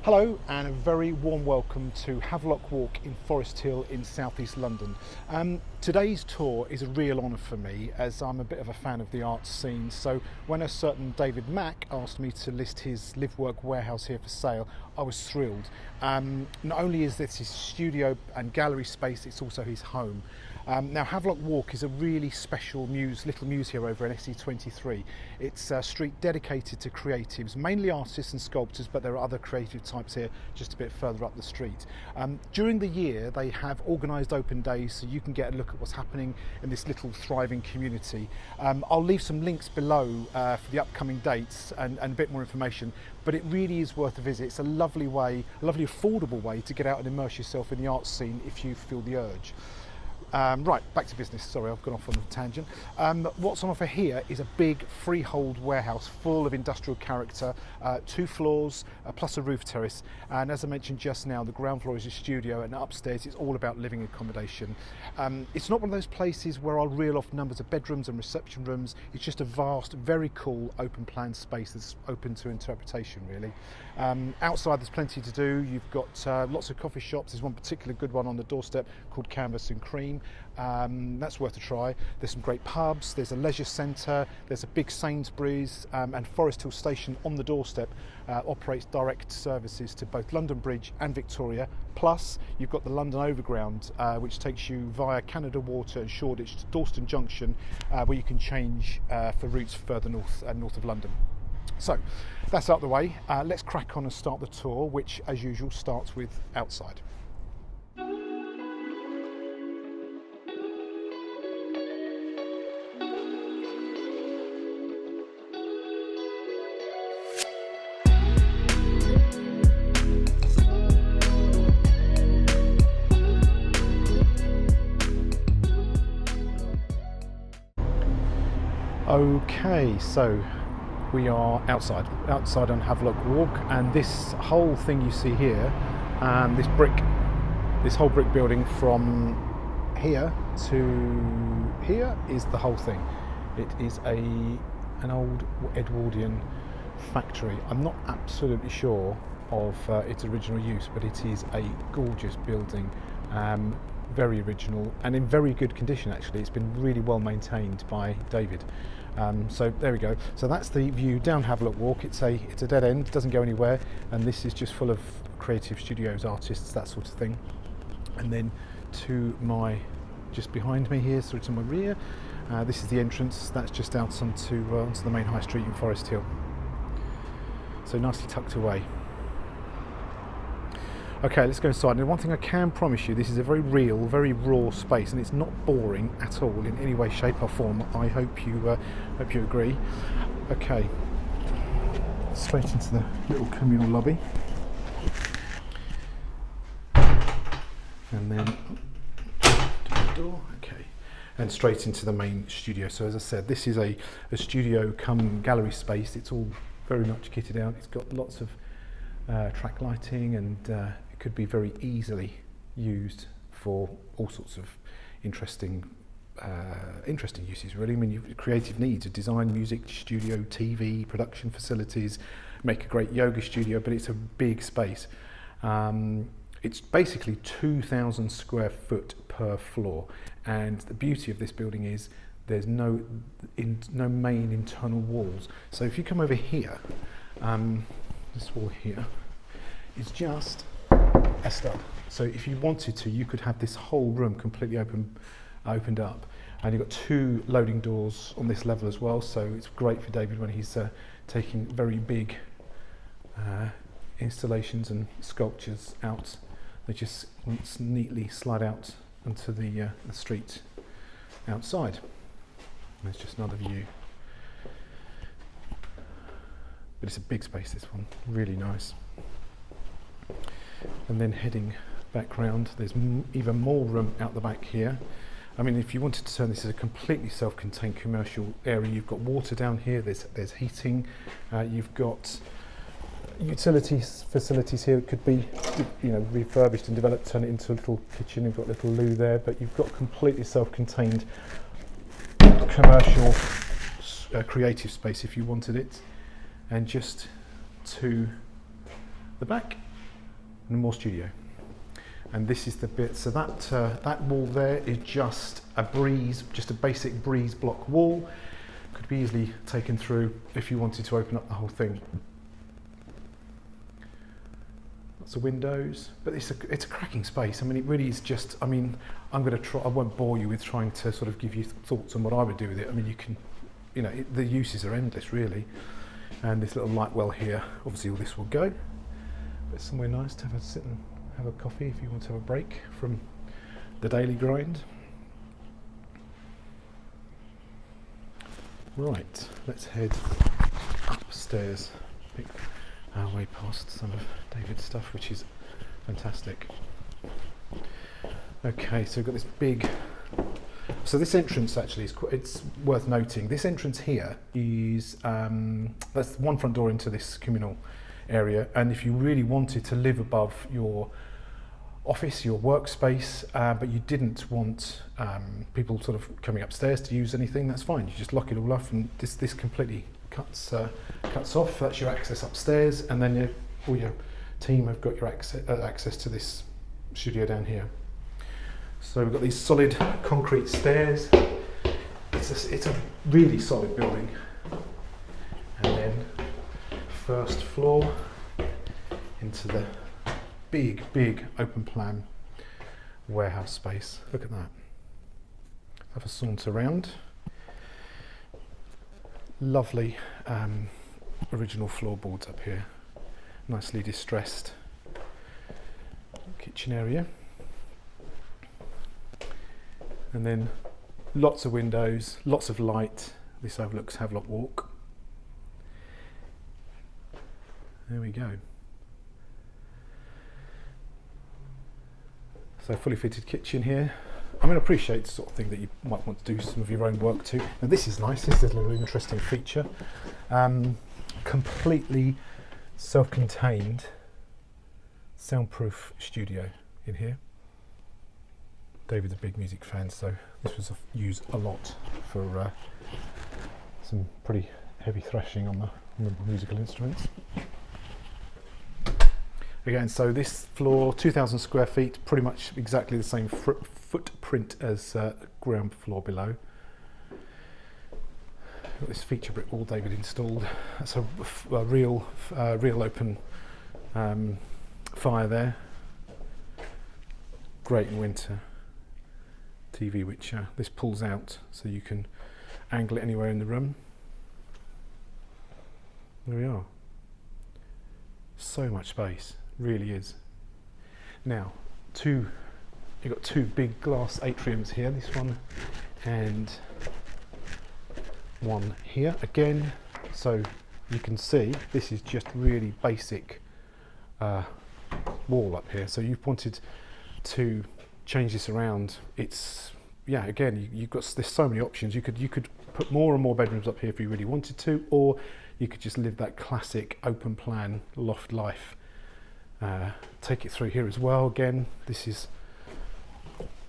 Hello and a very warm welcome to Havelock Walk in Forest Hill in southeast London. Today's tour is a real honour for me as I'm a bit of a fan of the arts scene, so when a certain David Mack asked me to list his live-work warehouse here for sale, I was thrilled. Not only is this his studio and gallery space, it's also his home. Now Havelock Walk is a really special little muse here over in SE23. It's a street dedicated to creatives, mainly artists and sculptors, but there are other creative types here just a bit further up the street. During the year they have organised open days so you can get a look at what's happening in this little thriving community. I'll leave some links below for the upcoming dates and a bit more information, but it really is worth a visit. It's a lovely affordable way to get out and immerse yourself in the arts scene if you feel the urge. Right, back to business. Sorry, I've gone off on a tangent. What's on offer here is a big freehold warehouse full of industrial character, 2 floors plus a roof terrace, and as I mentioned just now, the ground floor is a studio and upstairs it's all about living accommodation. It's not one of those places where I'll reel off numbers of bedrooms and reception rooms. It's just a vast, very cool open plan space that's open to interpretation really. Outside there's plenty to do. You've got lots of coffee shops. There's one particular good one on the doorstep called Canvas and Cream. That's worth a try. There's some great pubs, there's a leisure centre, there's a big Sainsbury's, and Forest Hill Station on the doorstep operates direct services to both London Bridge and Victoria. Plus you've got the London Overground which takes you via Canada Water and Shoreditch to Dalston Junction where you can change for routes further north and north of London. So that's out the way. Let's crack on and start the tour, which as usual starts with outside. Okay, so we are outside on Havelock Walk, and this whole thing you see here, this whole brick building from here to here is the whole thing. It is an old Edwardian factory. I'm not absolutely sure of its original use, but it is a gorgeous building. Very original and in very good condition actually. It's been really well maintained by David. So there we go. So that's the view down Havelock Walk. It's a dead end, doesn't go anywhere, and this is just full of creative studios, artists, that sort of thing. And then just behind me here, sort of to my rear, this is the entrance. That's just out onto the main high street in Forest Hill. So nicely tucked away. Okay, let's go inside. Now one thing I can promise you, this is a very real, very raw space, and it's not boring at all in any way, shape or form. I hope you agree. Okay, straight into the little communal lobby. And then to the door, okay. And straight into the main studio. So as I said, this is a studio come gallery space. It's all very much kitted out. It's got lots of track lighting, and it could be very easily used for all sorts of interesting uses really. I mean, you've creative needs, a design, music studio, TV, production facilities, make a great yoga studio, but it's a big space. It's basically 2,000 square foot per floor, and the beauty of this building is there's no main internal walls. So if you come over here, this wall here is just a stud. So if you wanted to, you could have this whole room completely opened up, and you've got 2 loading doors on this level as well. So it's great for David when he's taking very big installations and sculptures out. They just neatly slide out onto the street outside. And there's just another view. But it's a big space, this one, really nice. And then heading back round, there's even more room out the back here. I mean, if you wanted to turn this as a completely self-contained commercial area, you've got water down here, there's heating, you've got facilities here. It could be, refurbished and developed, turn it into a little kitchen. You've got a little loo there, but you've got completely self-contained commercial creative space if you wanted it. And just to the back, and more studio. And this is the bit, so that wall there is just a basic breeze block wall. Could be easily taken through if you wanted to open up the whole thing. Lots of windows, but it's a cracking space. I mean, it really is just, I mean, I won't bore you with trying to sort of give you thoughts on what I would do with it. I mean, the uses are endless really. And this little light well here, obviously all this will go, but it's somewhere nice to have a sit and have a coffee if you want to have a break from the daily grind. Right, let's head upstairs. Pick our way past some of David's stuff, which is fantastic. Okay, so we've got this big. So this entrance actually it's worth noting. This entrance here is that's one front door into this communal area, and if you really wanted to live above your office, your workspace, but you didn't want people sort of coming upstairs to use anything, that's fine. You just lock it all off, and this completely cuts off. That's your access upstairs, and then all your team have got your access to this studio down here. So we've got these solid concrete stairs. It's a really solid building, and then first floor into the big open plan warehouse space. Look at that. Have a saunter around. Lovely original floorboards up here, nicely distressed. Kitchen area, and then lots of windows, lots of light. This overlooks Havelock Walk. There we go. So fully fitted kitchen here. I mean, I appreciate the sort of thing that you might want to do some of your own work to. Now this is nice, this is a little interesting feature. Completely self-contained soundproof studio in here. David's a big music fan, so this was used a lot for some pretty heavy thrashing on the musical instruments. Again, so this floor, 2,000 square feet, pretty much exactly the same footprint as ground floor below. Got this feature brick wall David installed. That's a real open fire there. Great in winter. TV which this pulls out so you can angle it anywhere in the room. There we are. So much space. Really is. Now, you've got two big glass atriums here, this one and one here again, so you can see this is just really basic wall up here. So you've wanted to change this around. It's again, there's so many options. You could put more and more bedrooms up here if you really wanted to, or you could just live that classic open plan loft life. Take it through here as well. Again, this is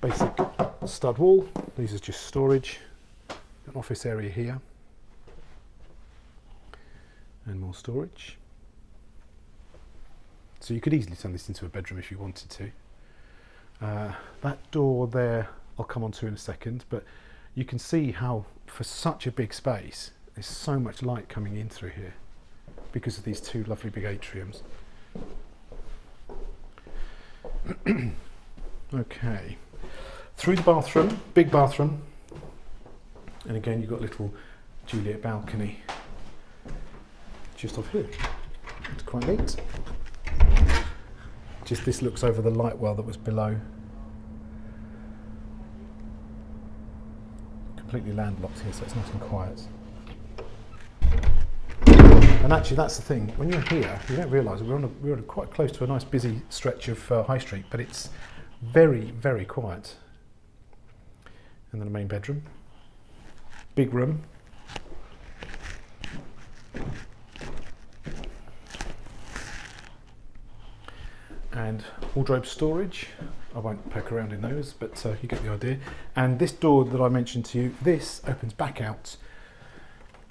basic stud wall. These are just storage. An office area here, and more storage. So you could easily turn this into a bedroom if you wanted to. That door there I'll come on to in a second, but you can see how for such a big space there's so much light coming in through here because of these two lovely big atriums. Okay, through the bathroom, big bathroom, and again you've got a little Juliet balcony just off here. It's quite neat. Just this looks over the light well that was below. Completely landlocked here, so it's nice and quiet. And actually that's the thing, when you're here you don't realise we're quite close to a nice busy stretch of High Street, but it's very, very quiet. And then a main bedroom, big room, and wardrobe storage. I won't poke around in those, but you get the idea. And this door that I mentioned to you, this opens back out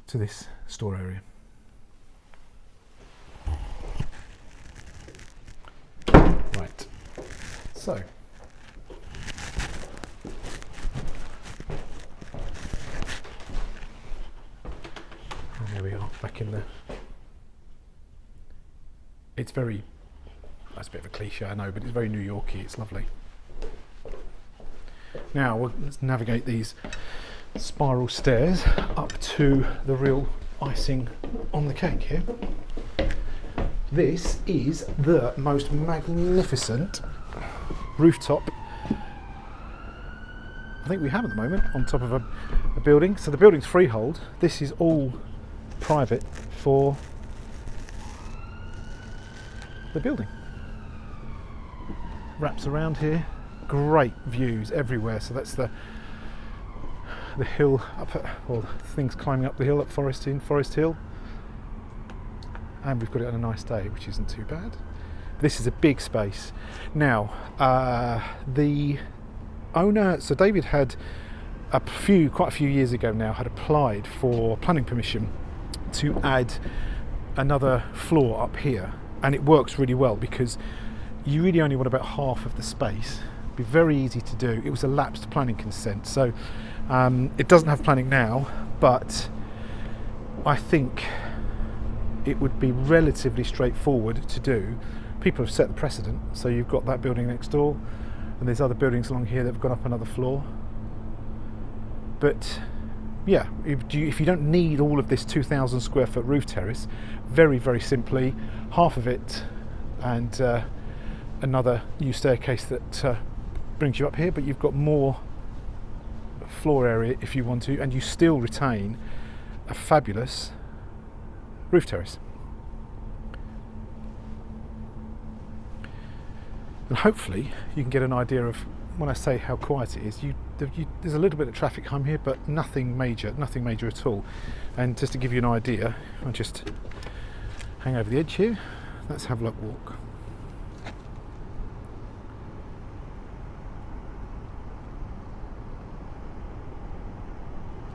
to this store area. so. And there we are, back in the... It's very... That's a bit of a cliche, I know, but it's very New Yorky, it's lovely. Now, let's navigate these spiral stairs up to the real icing on the cake here. This is the most magnificent rooftop I think we have at the moment on top of a building. So the building's freehold. This is all private for the building. Wraps around here. Great views everywhere. So that's the hill up at, well, things climbing up the hill at Forest Hill. And we've got it on a nice day, which isn't too bad. This is a big space. Now, the owner, so David had quite a few years ago now, had applied for planning permission to add another floor up here, and it works really well because you really only want about half of the space. It'd be very easy to do. It was a lapsed planning consent, so it doesn't have planning now, but I think it would be relatively straightforward to do. People have set the precedent, so you've got that building next door, and there's other buildings along here that have gone up another floor. But yeah, if you don't need all of this 2,000 square foot roof terrace, very, very simply, half of it and another new staircase that brings you up here, but you've got more floor area if you want to, and you still retain a fabulous roof terrace. And hopefully you can get an idea of, when I say how quiet it is, there's a little bit of traffic home here, but nothing major at all. And just to give you an idea, I'll just hang over the edge here. That's Havelock Walk.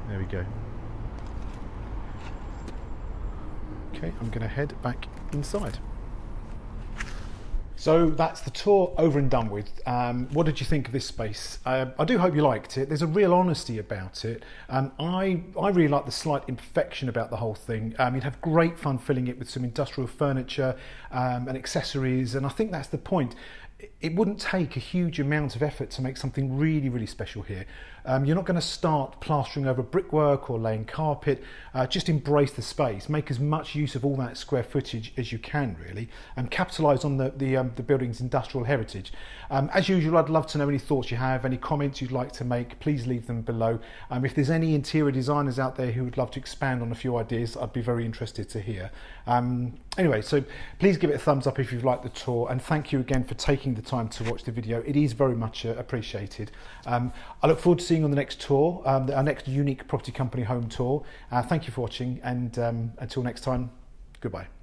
There we go. Okay, I'm going to head back inside. So that's the tour over and done with. What did you think of this space? I do hope you liked it. There's a real honesty about it. I really like the slight imperfection about the whole thing. You'd have great fun filling it with some industrial furniture and accessories, and I think that's the point. It wouldn't take a huge amount of effort to make something really, really special here. You're not going to start plastering over brickwork or laying carpet. Just embrace the space. Make as much use of all that square footage as you can, really, and capitalise on the building's industrial heritage. As usual, I'd love to know any thoughts you have, any comments you'd like to make. Please leave them below. If there's any interior designers out there who would love to expand on a few ideas, I'd be very interested to hear. Anyway, so please give it a thumbs up if you've liked the tour, and thank you again for taking the time to watch the video. It is very much appreciated. I look forward to seeing you on the next tour, our next unique property company home tour. Thank you for watching, and until next time, goodbye.